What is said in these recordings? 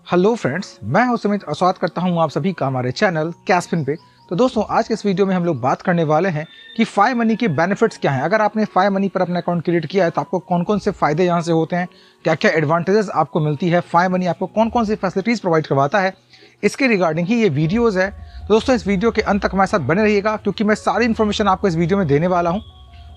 Hello friends, मैं हूं सुमित और स्वागत करता हूं आप सभी का हमारे चैनल कैशपिन पे। तो दोस्तों, आज के इस वीडियो में हम लोग बात करने वाले हैं कि फाइव मनी के बेनिफिट्स क्या हैं। अगर आपने फाइव मनी पर अपना अकाउंट क्रिएट किया है तो आपको कौन कौन से फायदे यहां से होते हैं, क्या क्या एडवांटेजेस आपको मिलती है, फाइव मनी आपको कौन कौन सी फैसिलिटीज़ प्रोवाइड करवाता है, इसके रिगार्डिंग ही ये वीडियोज़ है। तो दोस्तों, इस वीडियो के अंत तक हमारे साथ बने रहिएगा क्योंकि मैं सारी इन्फॉर्मेशन आपको इस वीडियो में देने वाला हूँ।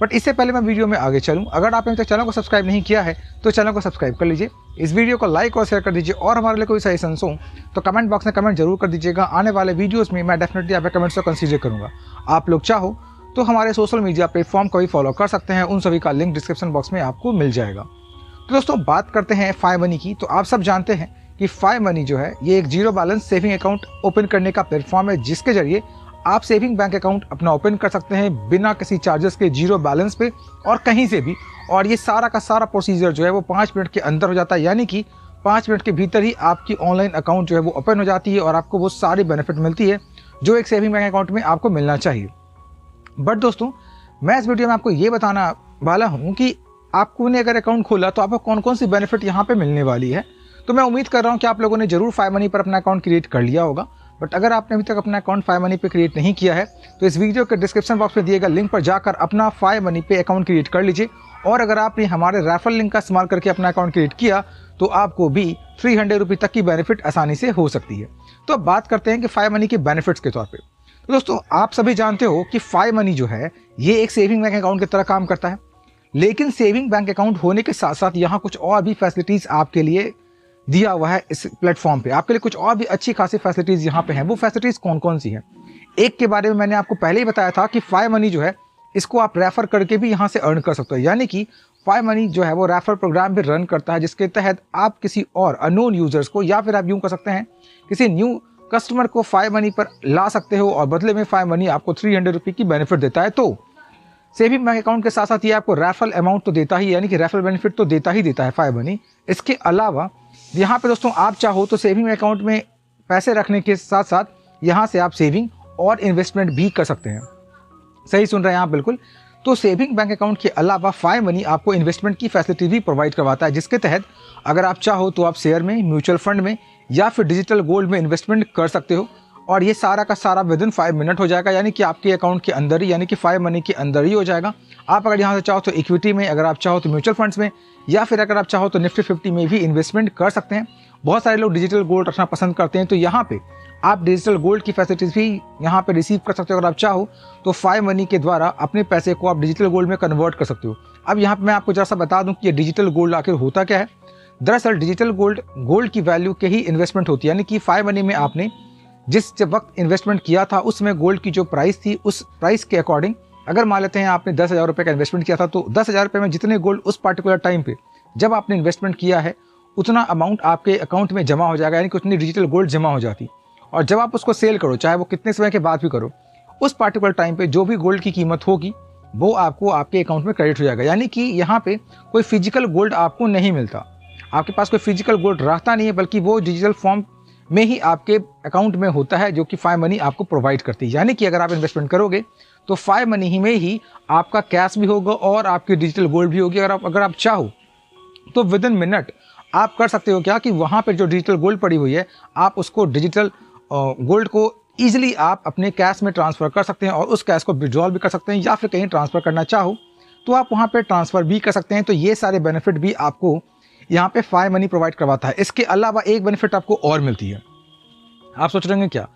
बट इससे पहले मैं वीडियो में आगे चलूं, अगर आपने अभी तक चैनल को सब्सक्राइब नहीं किया है तो चैनल को सब्सक्राइब कर लीजिए, इस वीडियो को लाइक और शेयर कर दीजिए और हमारे लिए कोई सजेशंस हो तो कमेंट बॉक्स में कमेंट जरूर कर दीजिएगा। आने वाले वीडियोस में मैं डेफिनेटली आपके कमेंट्स को कंसीडर करूंगा। आप लोग चाहो तो हमारे सोशल मीडिया प्लेटफॉर्म को भी फॉलो कर सकते हैं, उन सभी का लिंक डिस्क्रिप्शन बॉक्स में आपको मिल जाएगा। तो दोस्तों, बात करते हैं फाइव मनी की। तो आप सब जानते हैं कि फाइव मनी जो है ये एक zero balance saving account open करने का प्लेटफॉर्म है, जिसके जरिए आप सेविंग बैंक अकाउंट अपना ओपन कर सकते हैं बिना किसी चार्जेस के, जीरो बैलेंस पे और कहीं से भी। और ये सारा का सारा प्रोसीजर जो है वो 5 मिनट के अंदर हो जाता है, यानी कि 5 मिनट के भीतर ही आपकी ऑनलाइन अकाउंट जो है वो ओपन हो जाती है और आपको वो सारी बेनिफिट मिलती है जो एक सेविंग बैंक अकाउंट में आपको मिलना चाहिए। बट दोस्तों, मैं इस वीडियो में आपको ये बताना वाला हूँ कि आपको ने अगर अकाउंट खोला तो आपको कौन कौन सी बेनिफिट यहाँ पे मिलने वाली है। तो मैं उम्मीद कर रहा हूँ कि आप लोगों ने जरूर फाइव मनी पर अपना अकाउंट क्रिएट कर लिया होगा। बट अगर आपने अभी तक अपना अकाउंट फाइव मनी पे क्रिएट नहीं किया है तो इस वीडियो के डिस्क्रिप्शन बॉक्स में दिए गए लिंक पर जाकर अपना फाइव मनी पे अकाउंट क्रिएट कर लीजिए। और अगर आपने हमारे रेफरल लिंक का इस्तेमाल करके अपना अकाउंट क्रिएट किया तो आपको भी 300 रुपये तक की बेनिफिट आसानी से हो सकती है। तो अब बात करते हैं कि फाइव मनी के बेनिफिट्स के तौर पर। तो दोस्तों, आप सभी जानते हो कि फाइव मनी जो है ये एक सेविंग बैंक अकाउंट की तरह काम करता है, लेकिन सेविंग बैंक अकाउंट होने के साथ साथ यहाँ कुछ और भी फैसिलिटीज़ आपके लिए दिया हुआ है। इस प्लेटफॉर्म पे आपके लिए कुछ और भी अच्छी खासी फैसिलिटीज़ यहाँ पे हैं। वो फैसिलिटीज़ कौन कौन सी हैं, एक के बारे में मैंने आपको पहले ही बताया था कि फाइव मनी जो है इसको आप रेफर करके भी यहाँ से अर्न कर सकते हो। यानी कि फाइव मनी जो है वो रेफर प्रोग्राम भी रन करता है, जिसके तहत आप किसी और अननोन यूजर्स को, या फिर आप यूँ कर सकते हैं किसी न्यू कस्टमर को फाइव मनी पर ला सकते हो और बदले में फाइव मनी आपको 300 रुपये की बेनिफिट देता है। तो सेविंग बैंक अकाउंट के साथ साथ ये आपको रेफरल अमाउंट तो देता ही, यानी कि रेफरल बेनिफिट तो देता ही देता है फाइव मनी। इसके अलावा यहाँ पे दोस्तों, आप चाहो तो सेविंग अकाउंट में पैसे रखने के साथ साथ यहाँ से आप सेविंग और इन्वेस्टमेंट भी कर सकते हैं। सही सुन रहे हैं आप, बिल्कुल। तो सेविंग बैंक अकाउंट के अलावा फाइव मनी आपको इन्वेस्टमेंट की फैसिलिटी भी प्रोवाइड करवाता है, जिसके तहत अगर आप चाहो तो आप शेयर में, म्यूचुअल फंड में या फिर डिजिटल गोल्ड में इन्वेस्टमेंट कर सकते हो। और ये सारा का सारा विदिन 5 मिनट हो जाएगा, यानी कि आपके अकाउंट के अंदर ही, यानी कि फाइव मनी के अंदर ही हो जाएगा। आप अगर यहाँ से चाहो तो इक्विटी में, अगर आप चाहो तो म्यूचुअल फंड्स में, या फिर अगर आप चाहो तो निफ्टी 50 में भी इन्वेस्टमेंट कर सकते हैं। बहुत सारे लोग डिजिटल गोल्ड रखना पसंद करते हैं, तो यहाँ पे आप डिजिटल गोल्ड की फैसिलिटीज़ भी यहाँ पे रिसीव कर सकते हो। अगर आप चाहो तो फाइव मनी के द्वारा अपने पैसे को आप डिजिटल गोल्ड में कन्वर्ट कर सकते हो। अब यहाँ पे मैं आपको जरा सा बता दूँ कि ये डिजिटल गोल्ड आखिर होता क्या है। दरअसल डिजिटल गोल्ड की वैल्यू के ही इन्वेस्टमेंट होती है, यानी कि फाइव मनी में आपने जिस वक्त इन्वेस्टमेंट किया था उसमें गोल्ड की जो प्राइस थी, उस प्राइस के अकॉर्डिंग अगर मान लेते हैं आपने 10,000 रुपये का इन्वेस्टमेंट किया था, तो 10,000 रुपये में जितने गोल्ड उस पर्टिकुलर टाइम पे जब आपने इन्वेस्टमेंट किया है उतना अमाउंट आपके अकाउंट में जमा हो जाएगा, यानी कि उतनी डिजिटल गोल्ड जमा हो जाती। और जब आप उसको सेल करो, चाहे वो कितने समय के बाद भी करो, उस पर्टिकुलर टाइम पे जो भी गोल्ड की कीमत होगी वो आपको आपके अकाउंट में क्रेडिट हो जाएगा। यानी कि यहाँ पे कोई फिजिकल गोल्ड आपको नहीं मिलता, आपके पास कोई फिजिकल गोल्ड रहता नहीं है, बल्कि वो डिजिटल फॉर्म में ही आपके अकाउंट में होता है, जो कि फाइव मनी आपको प्रोवाइड करती है। यानी कि अगर आप इन्वेस्टमेंट करोगे तो फाइव मनी ही में ही आपका कैश भी होगा और आपकी डिजिटल गोल्ड भी होगी। अगर आप चाहो तो विद इन मिनट आप कर सकते हो क्या कि वहाँ पर जो डिजिटल गोल्ड पड़ी हुई है आप उसको डिजिटल गोल्ड को ईजिली आप अपने कैश में ट्रांसफ़र कर सकते हैं और उस कैश को विड्रॉल भी कर सकते हैं, या फिर कहीं ट्रांसफ़र करना चाहो तो आप वहाँ पर ट्रांसफ़र भी कर सकते हैं। तो ये सारे बेनिफिट भी आपको यहाँ पे फाइव मनी प्रोवाइड करवाता है। इसके अलावा एक बेनिफिट आपको और मिलती है। आप सोच रहे हैं क्या?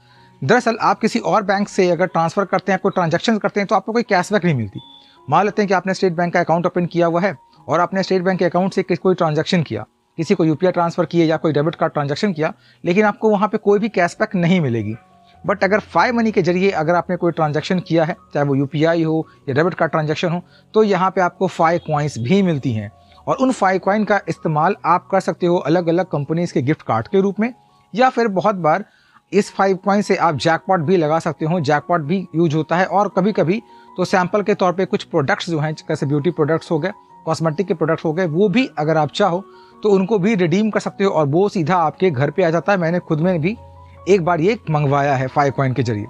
दरअसल आप किसी और बैंक से अगर ट्रांसफ़र करते हैं, कोई ट्रांजैक्शन करते हैं, तो आपको कोई कैशबैक नहीं मिलती। मान लेते हैं कि आपने स्टेट बैंक का अकाउंट ओपन किया हुआ है और आपने स्टेट बैंक के अकाउंट से कोई ट्रांजैक्शन किया, किसी को यूपीआई ट्रांसफ़र किया या कोई डेबिट कार्ड ट्रांजैक्शन किया, लेकिन आपको वहाँ पर कोई भी कैशबैक नहीं मिलेगी। बट अगर फाइव मनी के जरिए अगर आपने कोई ट्रांजैक्शन किया है, चाहे वो यूपीआई हो या डेबिट कार्ड ट्रांजैक्शन हो, तो यहाँ पर आपको 5 कॉइन्स भी मिलती हैं। और उन 5 कॉइन का इस्तेमाल आप कर सकते हो अलग अलग कंपनीज़ के गिफ्ट कार्ड के रूप में, या फिर बहुत बार इस 5 कॉइन से आप जैकपॉट भी लगा सकते हो। जैकपॉट भी यूज होता है, और कभी कभी तो सैंपल के तौर पे कुछ प्रोडक्ट्स जो हैं, जैसे ब्यूटी प्रोडक्ट्स हो गए, कॉस्मेटिक के प्रोडक्ट्स हो गए, वो भी अगर आप चाहो तो उनको भी रिडीम कर सकते हो और वो सीधा आपके घर पर आ जाता है। मैंने खुद में भी एक बार ये मंगवाया है 5 कॉइन के जरिए।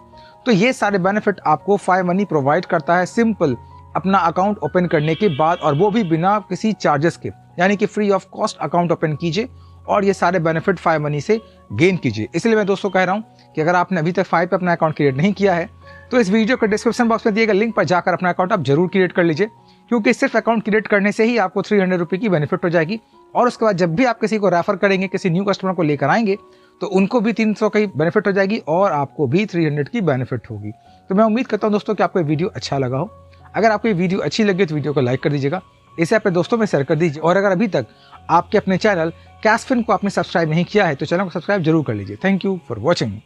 तो ये सारे बेनिफिट आपको फाइव मनी प्रोवाइड करता है सिंपल अपना अकाउंट ओपन करने के बाद, और वो भी बिना किसी चार्जेस के, यानी कि free of cost account open कीजिए और ये सारे बेनिफिट फाइव मनी से गेन कीजिए। इसलिए मैं दोस्तों कह रहा हूँ कि अगर आपने अभी तक फाइव पे अपना अकाउंट क्रिएट नहीं किया है तो इस वीडियो के डिस्क्रिप्शन बॉक्स में दिए गए लिंक पर जाकर अपना अकाउंट आप जरूर क्रिएट कर लीजिए, क्योंकि सिर्फ अकाउंट क्रिएट करने से ही आपको 300 रुपये की बेनिफिट हो जाएगी। और उसके बाद जब भी आप किसी को रेफर करेंगे, किसी न्यू कस्टमर को लेकर आएंगे, तो उनको भी 300 की बेनिफिट हो जाएगी और आपको भी 300 की बेनिफिट होगी। तो मैं उम्मीद करता हूँ दोस्तों कि आपको ये वीडियो अच्छा लगा हो। अगर आपको ये वीडियो अच्छी लगी तो वीडियो को लाइक कर दीजिएगा, इसे अपने दोस्तों में शेयर कर दीजिए। और अगर अभी तक आपके अपने चैनल कैशफिन को आपने सब्सक्राइब नहीं किया है तो चैनल को सब्सक्राइब जरूर कर लीजिए। Thank you for watching.